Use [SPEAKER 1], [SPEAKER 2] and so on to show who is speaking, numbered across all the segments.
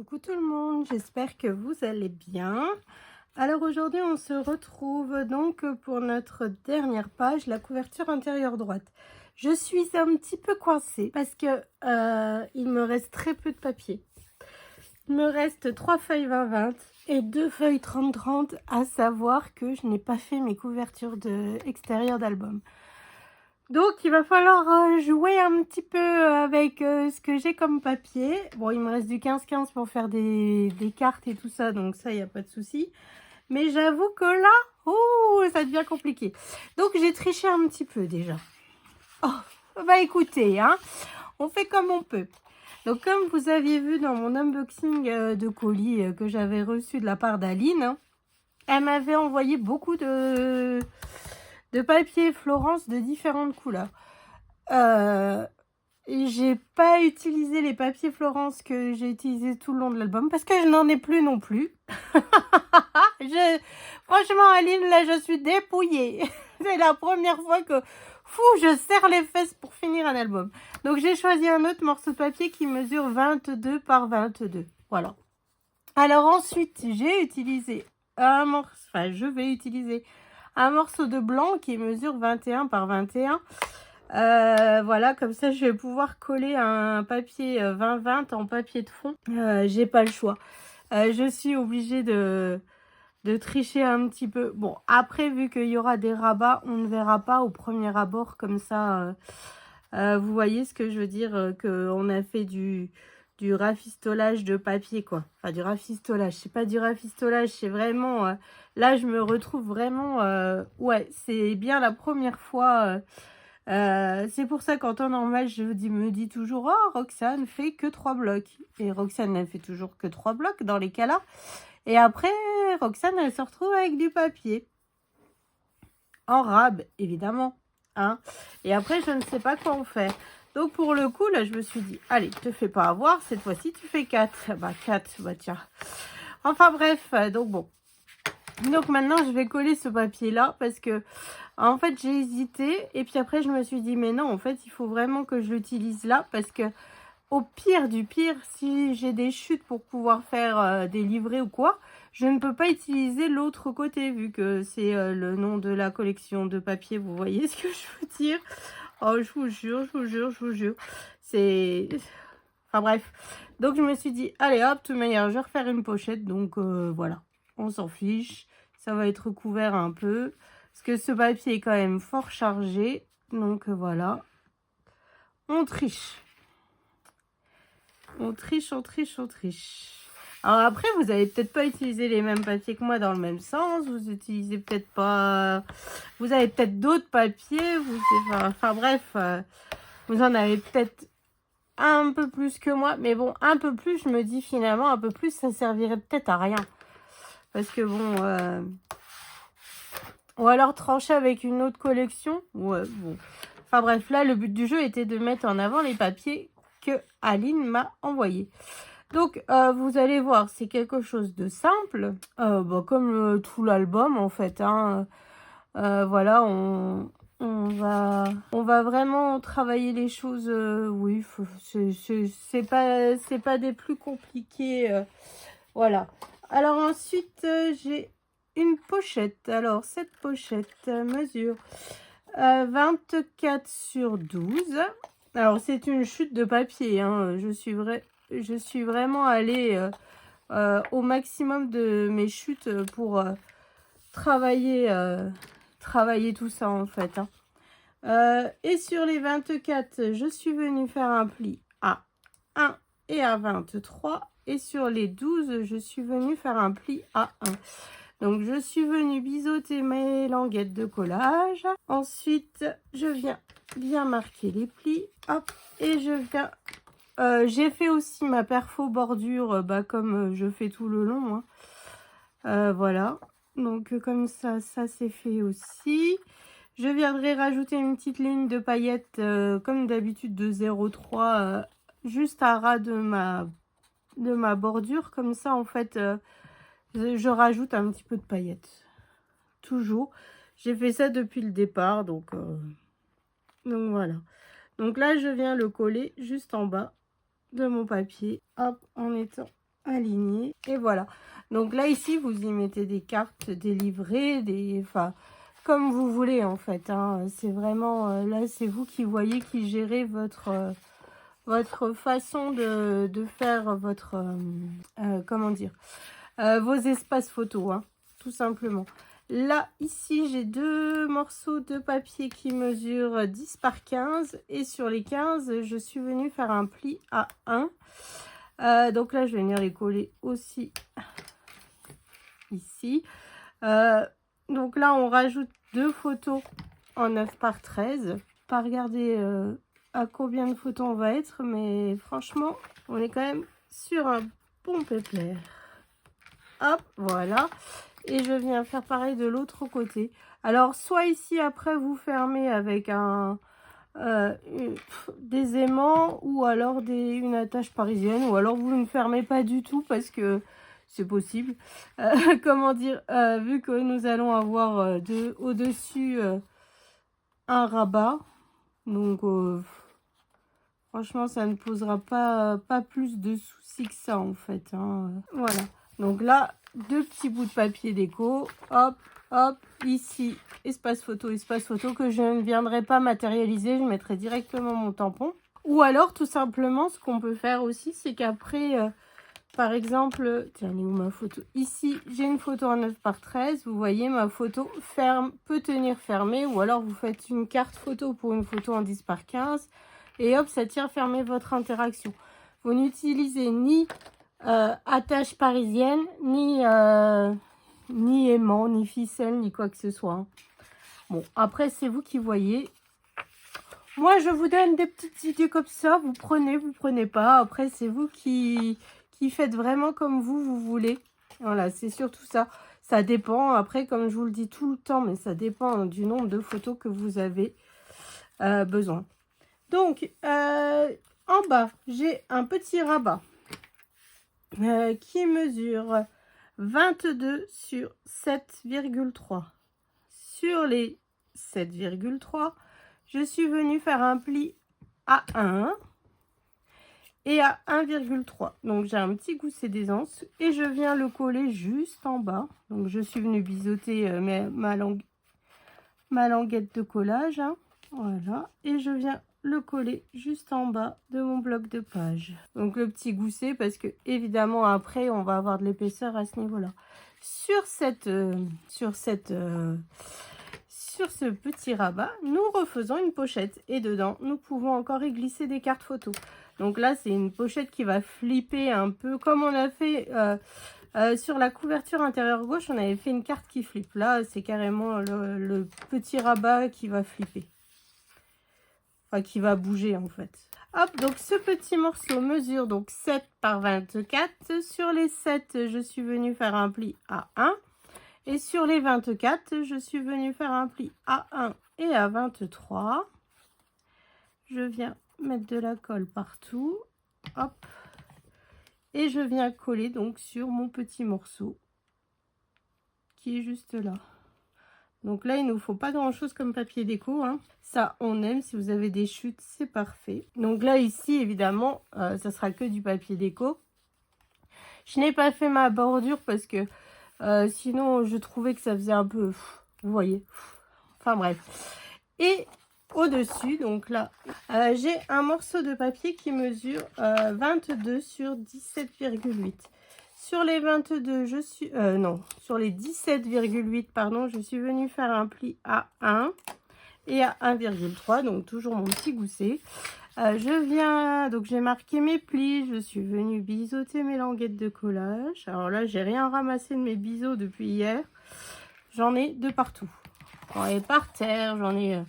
[SPEAKER 1] Coucou tout le monde, j'espère que vous allez bien. Alors aujourd'hui on se retrouve donc pour notre dernière page, la couverture intérieure droite. Je suis un petit peu coincée parce que il me reste très peu de papier. Il me reste 3 feuilles 20-20 et 2 feuilles 30-30, à savoir que je n'ai pas fait mes couvertures extérieures d'album. Donc il va falloir jouer un petit peu avec ce que j'ai comme papier. Bon, il me reste du 15-15 pour faire des cartes et tout ça, donc ça, il n'y a pas de souci. Mais j'avoue que là, oh, ça devient compliqué. Donc j'ai triché un petit peu déjà. Oh, bah écoutez, hein, on fait comme on peut. Donc comme vous aviez vu dans mon unboxing de colis que j'avais reçu de la part d'Aline, hein, elle m'avait envoyé beaucoup de papier Florence de différentes couleurs. J'ai pas utilisé les papiers Florence que j'ai utilisé tout le long de l'album parce que je n'en ai plus non plus. Franchement, Aline, là, je suis dépouillée. C'est la première fois que je serre les fesses pour finir un album. Donc, j'ai choisi un autre morceau de papier qui mesure 22 par 22. Voilà. Alors ensuite, j'ai utilisé un morceau, enfin, je vais utiliser un morceau de blanc qui mesure 21 par 21. Voilà, comme ça je vais pouvoir coller un papier 20-20 en papier de fond. J'ai pas le choix. Je suis obligée de tricher un petit peu. Bon, après, vu qu'il y aura des rabats, on ne verra pas au premier abord comme ça. Vous voyez ce que je veux dire, qu'on a fait du rafistolage de papier, quoi. Enfin, du rafistolage. C'est pas du rafistolage, c'est vraiment... là, je me retrouve vraiment... ouais, c'est bien la première fois... c'est pour ça qu'en temps normal, me dis toujours, oh, Roxane fait que 3 blocs. Et Roxane, elle fait toujours que 3 blocs dans les cas-là. Et après, Roxane, elle se retrouve avec du papier. En rab, évidemment. Hein. Et après, je ne sais pas quoi en faire. Donc, pour le coup, là, je me suis dit, allez, te fais pas avoir. Cette fois-ci, tu fais 4. Bah, 4, bah tiens. Enfin, bref, donc bon. Donc, maintenant, je vais coller ce papier-là parce que... En fait, j'ai hésité et puis après, je me suis dit, mais non, en fait, il faut vraiment que je l'utilise là parce que au pire du pire, si j'ai des chutes pour pouvoir faire des livrets ou quoi, je ne peux pas utiliser l'autre côté vu que c'est le nom de la collection de papier. Vous voyez ce que je veux dire? Oh, je vous jure, je vous jure, je vous jure. C'est... Enfin bref. Donc, je me suis dit, allez hop, de toute manière, je vais refaire une pochette. Donc, voilà, on s'en fiche. Ça va être couvert un peu. Parce que ce papier est quand même fort chargé. Donc voilà. On triche. On triche, on triche, on triche. Alors après, vous n'allez peut-être pas utiliser les mêmes papiers que moi dans le même sens. Vous utilisez peut-être pas... Vous avez peut-être d'autres papiers. Enfin bref, vous en avez peut-être un peu plus que moi. Mais bon, un peu plus, je me dis finalement, un peu plus, ça servirait peut-être à rien. Parce que bon... Ou alors trancher avec une autre collection. Ouais, bon. Enfin bref, là, le but du jeu était de mettre en avant les papiers que Aline m'a envoyés. Donc, vous allez voir, c'est quelque chose de simple. Bah, comme tout l'album, en fait. Hein. Voilà, on va vraiment travailler les choses. Oui, c'est pas des plus compliqués. Voilà. Alors ensuite, j'ai une pochette. Alors, cette pochette mesure 24 sur 12. Alors, c'est une chute de papier. Hein. Je suis vraiment allée au maximum de mes chutes pour travailler tout ça, en fait. Hein. Et sur les 24, je suis venue faire un pli à 1 et à 23. Et sur les 12, je suis venue faire un pli à 1. Donc, je suis venue biseauter mes languettes de collage. Ensuite, je viens bien marquer les plis. Hop, et je viens... j'ai fait aussi ma perfo bordure, comme je fais tout le long. Hein. Voilà. Donc, comme ça c'est fait aussi. Je viendrai rajouter une petite ligne de paillettes, comme d'habitude, de 0,3, juste à ras de ma bordure. Comme ça, en fait... je rajoute un petit peu de paillettes. Toujours. J'ai fait ça depuis le départ. Donc voilà. Donc là, je viens le coller juste en bas de mon papier. Hop, en étant aligner. Et voilà. Donc là, ici, vous y mettez des cartes, des livrets, enfin, comme vous voulez, en fait. Hein. C'est vraiment, là, c'est vous qui voyez, qui gérez votre façon de faire votre, comment dire, vos espaces photos, hein, tout simplement. Là, ici, j'ai 2 morceaux de papier qui mesurent 10 par 15. Et sur les 15, je suis venue faire un pli à 1. Donc là, je vais venir les coller aussi ici. Donc là, on rajoute 2 photos en 9 par 13. Pas regarder à combien de photos on va être, mais franchement, on est quand même sur un bon pépère. Hop, voilà. Et je viens faire pareil de l'autre côté. Alors, soit ici, après, vous fermez avec des aimants ou alors une attache parisienne, ou alors vous ne fermez pas du tout parce que c'est possible. Comment dire, vu que nous allons avoir au-dessus un rabat, donc franchement ça ne posera pas plus de soucis que ça en fait, hein. Voilà, donc là 2 petits bouts de papier déco, hop hop, ici espace photo que je ne viendrai pas matérialiser, je mettrai directement mon tampon. Ou alors tout simplement ce qu'on peut faire aussi, c'est qu'après par exemple, tiens, elle est où ma photo? Ici, j'ai une photo en 9 par 13. Vous voyez, ma photo peut tenir fermée. Ou alors, vous faites une carte photo pour une photo en 10 par 15. Et hop, ça tient fermé votre interaction. Vous n'utilisez ni attache parisienne, ni aimant, ni ficelle, ni quoi que ce soit. Hein. Bon, après, c'est vous qui voyez. Moi, je vous donne des petites idées comme ça. Vous prenez pas. Après, c'est vous qui faites vraiment comme vous voulez. Voilà, c'est surtout ça. Ça dépend, après, comme je vous le dis tout le temps, mais ça dépend du nombre de photos que vous avez besoin. Donc, en bas, j'ai un petit rabat qui mesure 22 sur 7,3. Sur les 7,3, je suis venue faire un pli à 1 et à 1,3. Donc j'ai un petit gousset d'aisance et je viens le coller juste en bas. Donc je suis venue biseauter ma languette de collage. Hein. Voilà. Et je viens le coller juste en bas de mon bloc de page. Donc le petit gousset parce que évidemment après on va avoir de l'épaisseur à ce niveau-là. Sur ce petit rabat, nous refaisons une pochette et dedans, nous pouvons encore y glisser des cartes photos. Donc là, c'est une pochette qui va flipper un peu comme on a fait sur la couverture intérieure gauche. On avait fait une carte qui flippe. Là, c'est carrément le petit rabat qui va flipper. Enfin, qui va bouger en fait. Hop, donc ce petit morceau mesure donc 7 par 24. Sur les 7, je suis venue faire un pli à 1. Et sur les 24, je suis venue faire un pli à 1 et à 23. Je viens mettre de la colle partout. Hop. Et je viens coller donc sur mon petit morceau qui est juste là. Donc là, il ne nous faut pas grand chose comme papier déco. Hein. Ça, on aime. Si vous avez des chutes, c'est parfait. Donc là, ici, évidemment, ça sera que du papier déco. Je n'ai pas fait ma bordure parce que sinon, je trouvais que ça faisait un peu... Vous voyez. Enfin bref. Et au-dessus, donc là, j'ai un morceau de papier qui mesure 22 sur 17,8. Sur les 22, je suis... non, sur les 17,8, pardon, je suis venue faire un pli à 1 et à 1,3, donc toujours mon petit gousset. Je viens, donc j'ai marqué mes plis, je suis venue biseauter mes languettes de collage. Alors là, j'ai rien ramassé de mes biseaux depuis hier. J'en ai de partout. J'en ai par terre, j'en ai...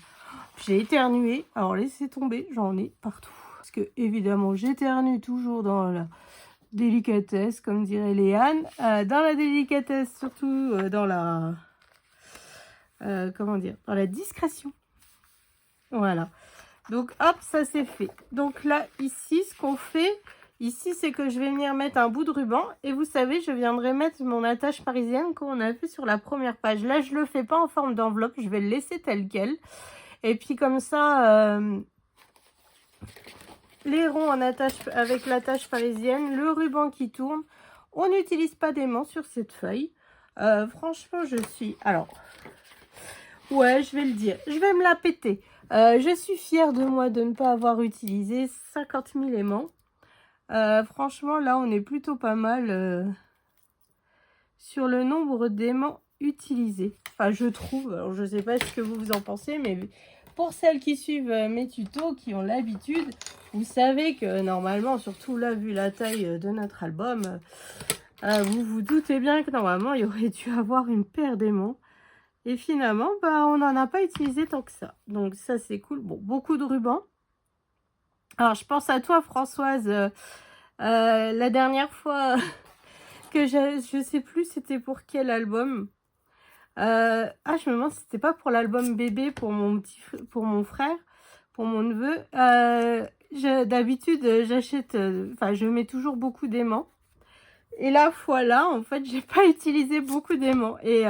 [SPEAKER 1] j'ai éternué. Alors laissez tomber, j'en ai partout. Parce que évidemment, j'éternue toujours dans la délicatesse, comme dirait Léane. Dans la délicatesse, surtout dans la... comment dire, dans la discrétion. Voilà. Donc hop, ça c'est fait. Donc là, ici, ce qu'on fait, ici, c'est que je vais venir mettre un bout de ruban. Et vous savez, je viendrai mettre mon attache parisienne qu'on a fait sur la première page. Là, je le fais pas en forme d'enveloppe, je vais le laisser tel quel. Et puis comme ça, les ronds en attache avec l'attache parisienne, le ruban qui tourne. On n'utilise pas d'aimant sur cette feuille. Franchement, je suis... Alors, ouais, je vais le dire. Je vais me la péter. Je suis fière de moi de ne pas avoir utilisé 50 000 aimants. Franchement, là, on est plutôt pas mal sur le nombre d'aimants utilisés. Enfin, je trouve. Alors, je sais pas ce que vous en pensez, mais pour celles qui suivent mes tutos, qui ont l'habitude, vous savez que normalement, surtout là, vu la taille de notre album, vous vous doutez bien que normalement, il y aurait dû avoir une paire d'aimants. Et finalement, bah, on n'en a pas utilisé tant que ça. Donc ça, c'est cool. Bon, beaucoup de rubans. Alors, je pense à toi, Françoise. La dernière fois que je sais plus c'était pour quel album. Je me demande si c'était pas pour l'album bébé pour mon frère, pour mon neveu. D'habitude, j'achète, je mets toujours beaucoup d'aimants. Et la fois là, en fait, j'ai pas utilisé beaucoup d'aimants. Et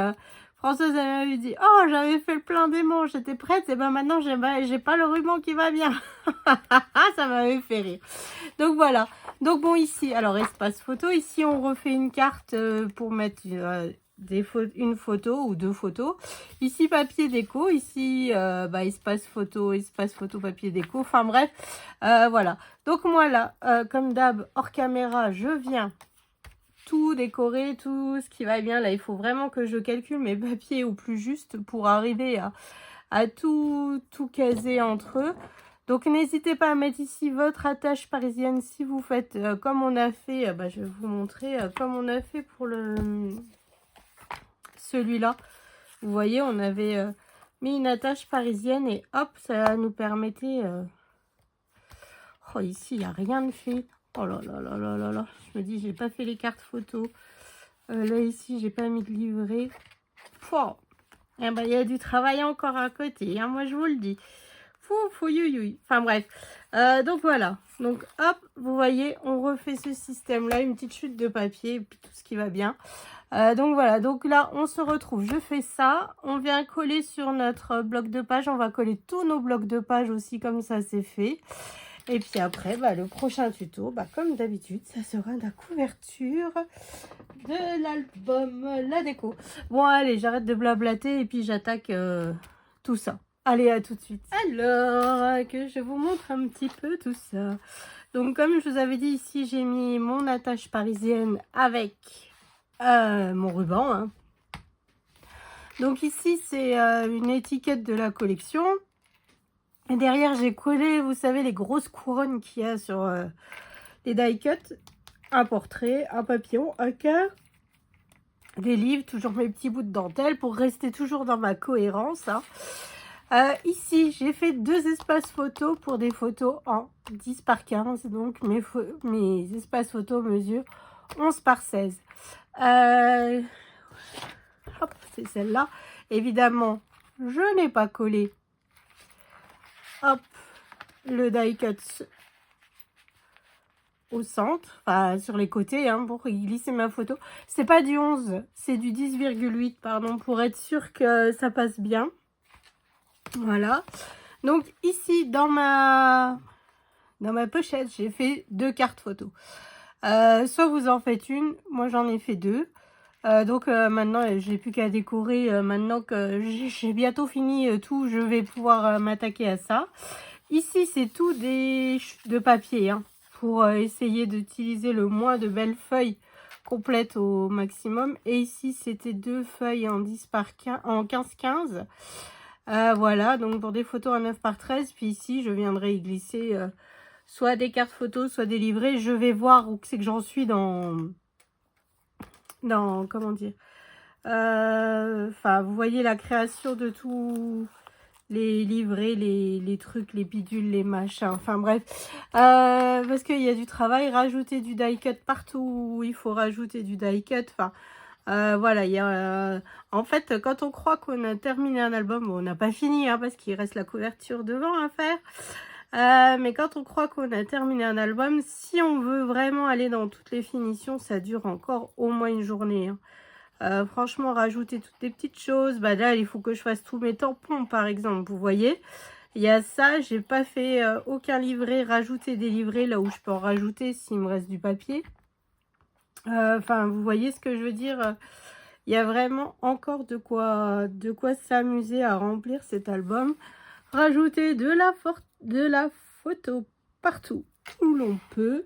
[SPEAKER 1] Françoise m'avait dit, oh, j'avais fait le plein d'aimants, j'étais prête, et ben maintenant j'ai pas le ruban qui va bien. Ça m'avait fait rire. Donc voilà. Donc bon, ici, alors espace photo, ici on refait une carte pour mettre une photo ou deux photos. Ici papier déco, ici espace photo, papier déco. Enfin bref, voilà. Donc moi là, comme d'hab, hors caméra, je viens tout décorer, tout ce qui va bien. Là, il faut vraiment que je calcule mes papiers au plus juste pour arriver à tout caser entre eux. Donc, n'hésitez pas à mettre ici votre attache parisienne si vous faites comme on a fait. Je vais vous montrer comme on a fait pour celui-là. Vous voyez, on avait mis une attache parisienne et hop, ça nous permettait... Oh, ici, il n'y a rien de fait. Oh là là là là là là. Je me dis, j'ai pas fait les cartes photos. Là, ici, j'ai pas mis de livret. Pouah. Eh ben, il y a du travail encore à côté, hein, moi, je vous le dis. Fouillouille. Enfin, bref. Donc, voilà. Donc, hop, vous voyez, on refait ce système-là. Une petite chute de papier et puis tout ce qui va bien. Donc, voilà. Donc, là, on se retrouve. Je fais ça. On vient coller sur notre bloc de page. On va coller tous nos blocs de page aussi, comme ça, c'est fait. Et puis après, le prochain tuto, comme d'habitude, ça sera la couverture de l'album, la déco. Bon, allez, j'arrête de blablater et puis j'attaque tout ça. Allez, à tout de suite. Alors, que je vous montre un petit peu tout ça. Donc, comme je vous avais dit, ici, j'ai mis mon attache parisienne avec mon ruban. Hein. Donc, ici, c'est une étiquette de la collection. Et derrière, j'ai collé, vous savez, les grosses couronnes qu'il y a sur les die cuts. Un portrait, un papillon, un cœur, des livres, toujours mes petits bouts de dentelle pour rester toujours dans ma cohérence. Hein. Ici, j'ai fait 2 espaces photos pour des photos en 10 par 15. Donc, mes espaces photos mesurent 11 par 16. Hop, c'est celle-là. Évidemment, je n'ai pas collé. Hop, le die cut au centre, enfin sur les côtés, hein, pour glisser ma photo. C'est pas du 11, c'est du 10,8, pardon, pour être sûr que ça passe bien. Voilà. Donc ici, dans ma pochette, j'ai fait 2 cartes photos. Soit vous en faites une, moi j'en ai fait 2. Donc maintenant, j'ai plus qu'à décorer. Maintenant que j'ai bientôt fini tout, je vais pouvoir m'attaquer à ça. Ici, c'est tout de papier, hein, pour essayer d'utiliser le moins de belles feuilles complètes au maximum. Et ici, c'était 2 feuilles en 10 par 15, en 15-15. Voilà, donc pour des photos en 9 par 13. Puis ici, je viendrai y glisser soit des cartes photos, soit des livrets. Je vais voir où c'est que j'en suis dans comment dire, vous voyez la création de tous les livrets, les trucs, les bidules, les machins, enfin bref, parce qu'il y a du travail, rajouter du die cut partout où il faut rajouter du die cut, voilà, il y a, en fait, quand on croit qu'on a terminé un album, bon, on n'a pas fini, hein, parce qu'il reste la couverture devant à faire. Mais quand on croit qu'on a terminé un album, si on veut vraiment aller dans toutes les finitions, ça dure encore au moins une journée. Hein. Franchement, rajouter toutes les petites choses. Là, il faut que je fasse tous mes tampons, par exemple. Vous voyez, il y a ça. J'ai pas fait aucun livret. Rajouter des livrets là où je peux en rajouter s'il me reste du papier. Enfin, vous voyez ce que je veux dire? Il y a vraiment encore de quoi s'amuser à remplir cet album. Rajouter de la photo partout où l'on peut,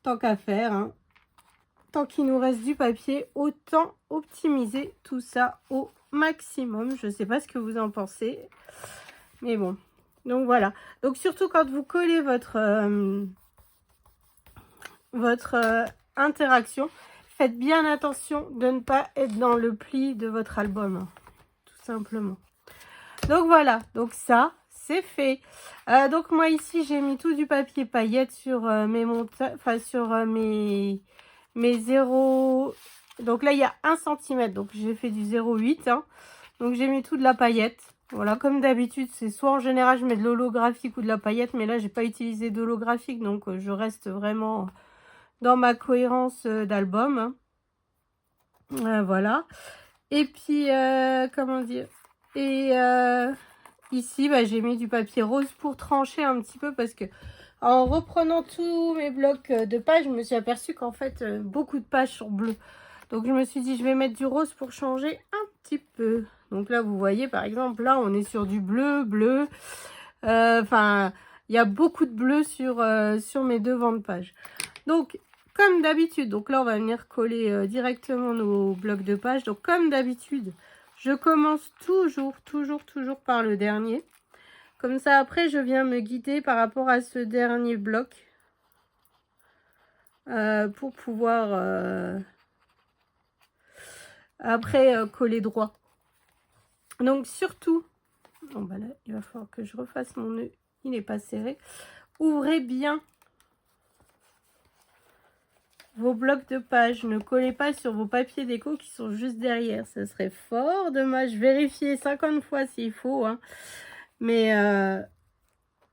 [SPEAKER 1] tant qu'à faire, hein. Tant qu'il nous reste du papier, autant optimiser tout ça au maximum. Je ne sais pas ce que vous en pensez, mais bon. Donc voilà. Donc surtout quand vous collez votre interaction, faites bien attention de ne pas être dans le pli de votre album, hein, tout simplement. Donc voilà, donc ça, c'est fait. Donc moi ici, j'ai mis tout du papier paillettes sur mes montagnes, enfin sur mes 0. Donc là, il y a 1 cm, donc j'ai fait du 0,8. Hein. Donc j'ai mis tout de la paillette. Voilà, comme d'habitude, c'est soit en général, je mets de l'holographique ou de la paillette, mais là, j'ai pas utilisé d'holographique, donc je reste vraiment dans ma cohérence d'album. Hein. Voilà. Et puis, comment dire? Et ici, bah, j'ai mis du papier rose pour trancher un petit peu parce que en reprenant tous mes blocs de pages, je me suis aperçue qu'en fait, beaucoup de pages sont bleues. Donc, je me suis dit, je vais mettre du rose pour changer un petit peu. Donc là, vous voyez, par exemple, là, on est sur du bleu. Enfin, il y a beaucoup de bleu sur mes devants de page. Donc, comme d'habitude, donc là, on va venir coller directement nos blocs de page. Donc, comme d'habitude, je commence toujours par le dernier. Comme ça, après, je viens me guider par rapport à ce dernier bloc pour pouvoir après coller droit. Donc, surtout, bon, bah là, il va falloir que je refasse mon nœud. Il n'est pas serré. Ouvrez bien vos blocs de pages. Ne collez pas sur vos papiers déco qui sont juste derrière. Ça serait fort dommage. Vérifiez 50 fois s'il faut. Hein. Mais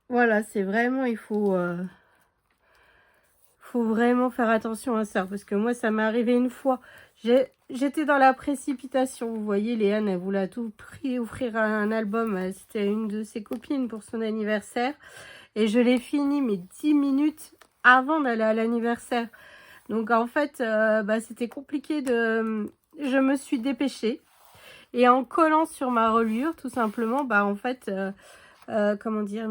[SPEAKER 1] voilà, c'est vraiment, il faut vraiment faire attention à ça. Parce que moi, ça m'est arrivé une fois. J'étais dans la précipitation. Vous voyez, Léane, elle voulait à tout prix offrir un album. C'était une de ses copines pour son anniversaire. Et je l'ai fini, mais 10 minutes avant d'aller à l'anniversaire. Donc, en fait, bah, c'était compliqué de... Je me suis dépêchée. Et en collant sur ma reliure, tout simplement, bah, en fait, comment dire,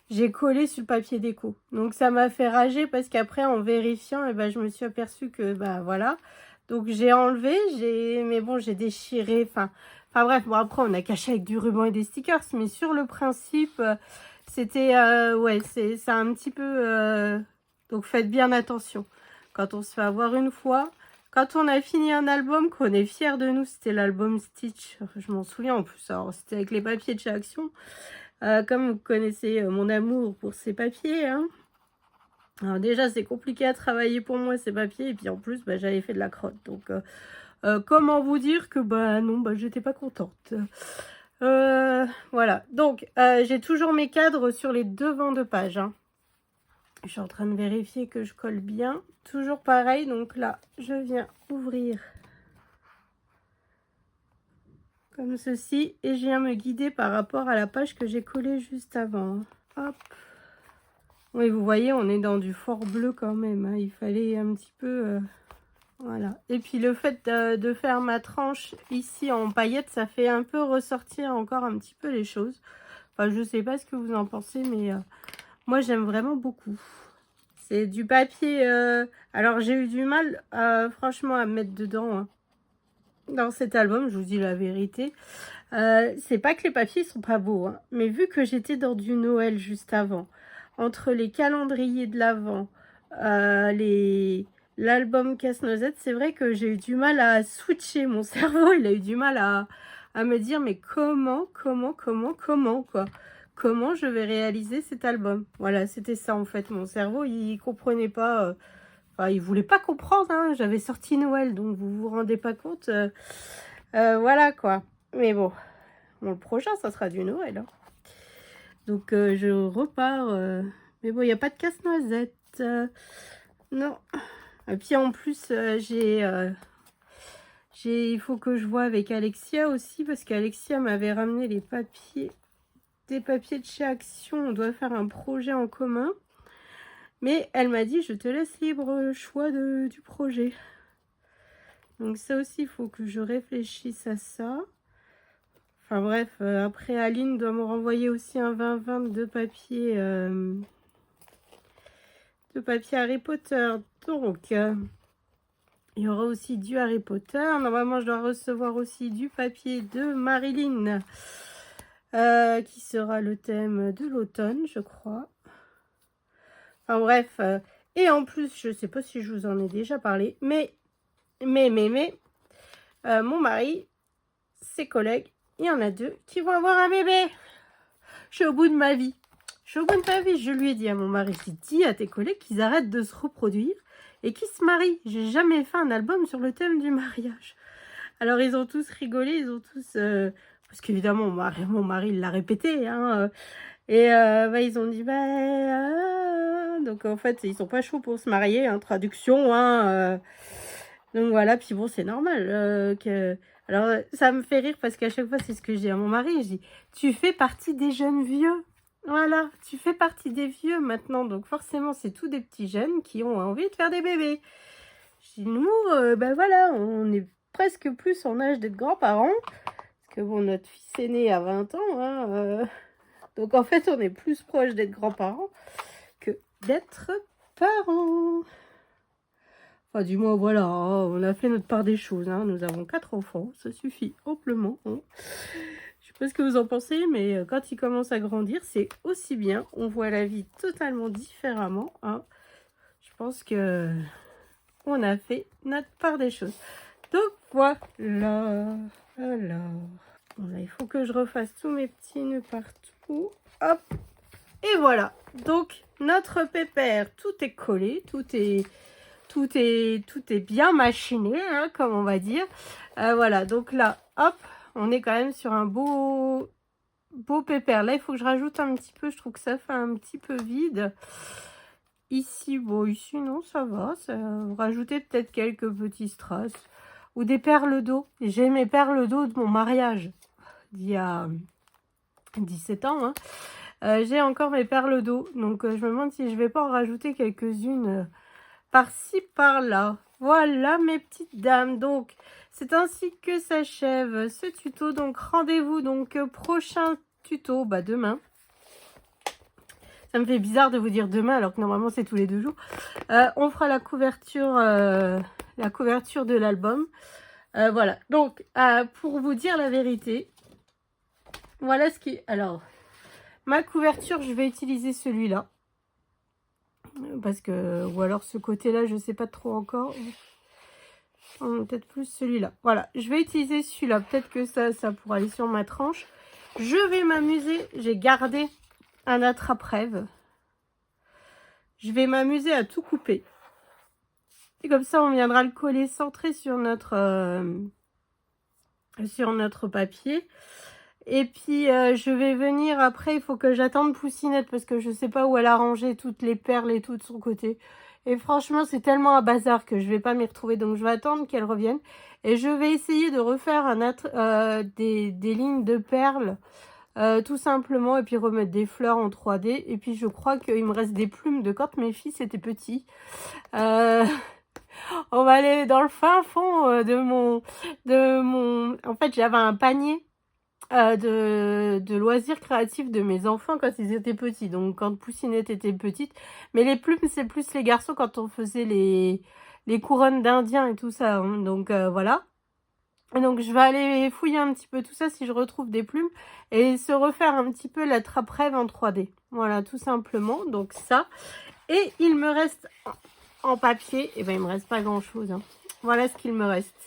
[SPEAKER 1] j'ai collé sur le papier déco. Donc, ça m'a fait rager parce qu'après, en vérifiant, et ben, je me suis aperçue que, bah, voilà. Donc, j'ai enlevé, mais bon, j'ai déchiré, enfin bref, bon, après, on a caché avec du ruban et des stickers, mais sur le principe... C'était, ouais, c'est un petit peu... donc, faites bien attention. Quand on se fait avoir une fois, quand on a fini un album, qu'on est fier de nous, c'était l'album Stitch. Je m'en souviens en plus. Alors, c'était avec les papiers de chez Action. Comme vous connaissez mon amour pour ces papiers. Hein. Alors, déjà, c'est compliqué à travailler pour moi, ces papiers. Et puis, en plus, bah, j'avais fait de la crotte. Donc, comment vous dire que, bah, non, bah, j'étais pas contente. Voilà, donc j'ai toujours mes cadres sur les devants de page. Hein. Je suis en train de vérifier que je colle bien. Toujours pareil, donc là, je viens ouvrir comme ceci et je viens me guider par rapport à la page que j'ai collée juste avant. Hop. Oui, vous voyez, on est dans du fort bleu quand même. Hein. Il fallait un petit peu... Voilà. Et puis le fait de faire ma tranche ici en paillettes, ça fait un peu ressortir encore un petit peu les choses. Enfin, je sais pas ce que vous en pensez, mais moi j'aime vraiment beaucoup. C'est du papier... alors j'ai eu du mal franchement à me mettre dedans. Hein. Dans cet album, je vous dis la vérité. C'est pas que les papiers sont pas beaux, hein, mais vu que j'étais dans du Noël juste avant, entre les calendriers de l'Avent, l'album Casse-Noisette, c'est vrai que j'ai eu du mal à switcher. Mon cerveau, il a eu du mal à me dire, mais comment, quoi. Comment je vais réaliser cet album? Voilà, c'était ça en fait. Mon cerveau, il comprenait pas. Enfin, il voulait pas comprendre. Hein. J'avais sorti Noël, donc vous vous rendez pas compte. Voilà quoi. Mais bon, le prochain, ça sera du Noël. Hein. Donc, je repars. Mais bon, il n'y a pas de casse-noisette. Non. Et puis, en plus, il faut que je vois avec Alexia aussi. Parce qu'Alexia m'avait ramené les papiers. Des papiers de chez Action. On doit faire un projet en commun. Mais elle m'a dit, je te laisse libre choix du projet. Donc ça aussi, il faut que je réfléchisse à ça. Enfin bref, après Aline doit me renvoyer aussi un 20-20 de papier Harry Potter. Donc, il y aura aussi du Harry Potter. Normalement, je dois recevoir aussi du papier de Marilyn, qui sera le thème de l'automne, je crois. Enfin bref, et en plus, je sais pas si je vous en ai déjà parlé, mais mon mari, ses collègues, il y en a 2 qui vont avoir un bébé. Je suis au bout de ma vie. Je suis au bout de ma vie. Je lui ai dit à mon mari, j'ai dit à tes collègues qu'ils arrêtent de se reproduire et qu'ils se marient. J'ai jamais fait un album sur le thème du mariage. Alors ils ont tous rigolé, ils ont tous... parce qu'évidemment, mon mari il l'a répété, hein, et ils ont dit, donc en fait, ils sont pas chauds pour se marier, hein, traduction, hein, donc voilà, puis bon, c'est normal que... Alors, ça me fait rire parce qu'à chaque fois, c'est ce que je dis à mon mari, je dis, tu fais partie des jeunes vieux, voilà, tu fais partie des vieux maintenant, donc forcément, c'est tous des petits jeunes qui ont envie de faire des bébés. Je dis, nous, voilà, on est presque plus en âge d'être grands-parents, parce que bon, notre fils est né à 20 ans, hein, donc en fait, on est plus proche d'être grands-parents que d'être parents. Enfin, du moins, voilà, hein, on a fait notre part des choses. Hein. Nous avons 4 enfants, ça suffit amplement. Hein. Je sais pas ce que vous en pensez, mais quand ils commencent à grandir, c'est aussi bien. On voit la vie totalement différemment. Hein. Je pense que on a fait notre part des choses. Donc, voilà. Alors, voilà, il faut que je refasse tous mes petits nœuds partout. Hop. Et voilà. Donc, notre pépère, tout est collé, tout est bien machiné, hein, comme on va dire. Voilà, donc là, hop, on est quand même sur un beau pépère. Là, il faut que je rajoute un petit peu, je trouve que ça fait un petit peu vide. Ici, bon, ici, non, ça va. Rajouter peut-être quelques petits strass ou des perles d'eau. J'ai mes perles d'eau de mon mariage d'il y a 17 ans, hein. J'ai encore mes perles d'eau, donc je me demande si je vais pas en rajouter quelques-unes par-ci, par-là. Voilà mes petites dames. Donc, c'est ainsi que s'achève ce tuto. Donc, rendez-vous donc prochain tuto demain. Ça me fait bizarre de vous dire demain alors que normalement c'est tous les 2 jours. On fera la couverture de l'album. Voilà. Donc, pour vous dire la vérité, voilà ce qui... Alors, ma couverture, je vais utiliser celui-là. Parce que, ou alors ce côté-là, je sais pas trop encore. Peut-être plus celui-là. Voilà, je vais utiliser celui-là. Peut-être que ça pourra aller sur ma tranche. Je vais m'amuser. J'ai gardé un attrape-rêve. Je vais m'amuser à tout couper. Et comme ça, on viendra le coller centré sur notre papier. Et puis, je vais venir après, il faut que j'attende Poussinette parce que je sais pas où elle a rangé toutes les perles et tout de son côté. Et franchement, c'est tellement un bazar que je vais pas m'y retrouver. Donc, je vais attendre qu'elle revienne. Et je vais essayer de refaire des lignes de perles, tout simplement. Et puis, remettre des fleurs en 3D. Et puis, je crois qu'il me reste des plumes de quand mes fils étaient petits. On va aller dans le fin fond de mon... En fait, j'avais un panier de loisirs créatifs de mes enfants quand ils étaient petits. Donc, quand Poussinette était petite. Mais les plumes, c'est plus les garçons quand on faisait les couronnes d'indiens et tout ça. Hein. Donc, voilà. Et donc, je vais aller fouiller un petit peu tout ça si je retrouve des plumes. Et se refaire un petit peu la trappe-rêve en 3D. Voilà, tout simplement. Donc, ça. Et il me reste en papier. Et ben, il me reste pas grand-chose. Hein. Voilà ce qu'il me reste.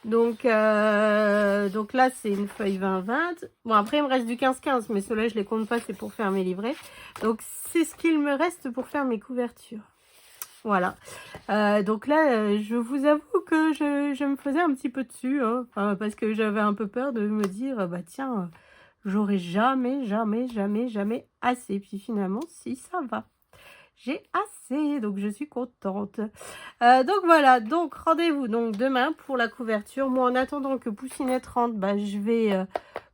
[SPEAKER 1] Donc là, c'est une feuille 20-20. Bon, après, il me reste du 15-15, mais ceux-là, je les compte pas, c'est pour faire mes livrets. Donc, c'est ce qu'il me reste pour faire mes couvertures. Voilà. Donc là, je vous avoue que je me faisais un petit peu dessus, hein, parce que j'avais un peu peur de me dire, tiens, j'aurai jamais assez. Puis finalement, si, ça va. j'ai assez, donc je suis contente. Donc voilà, donc rendez-vous donc demain pour la couverture. Moi, en attendant que Poussinette rentre, bah, je vais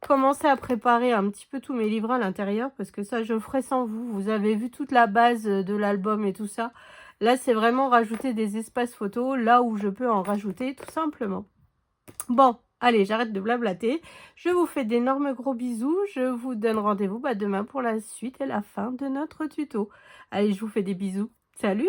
[SPEAKER 1] commencer à préparer un petit peu tous mes livres à l'intérieur, parce que ça, je le ferai sans vous. Vous avez vu toute la base de l'album et tout ça. Là, c'est vraiment rajouter des espaces photos, là où je peux en rajouter, tout simplement. Bon, allez, j'arrête de blablater. Je vous fais d'énormes gros bisous. Je vous donne rendez-vous demain pour la suite et la fin de notre tuto. Allez, je vous fais des bisous. Salut!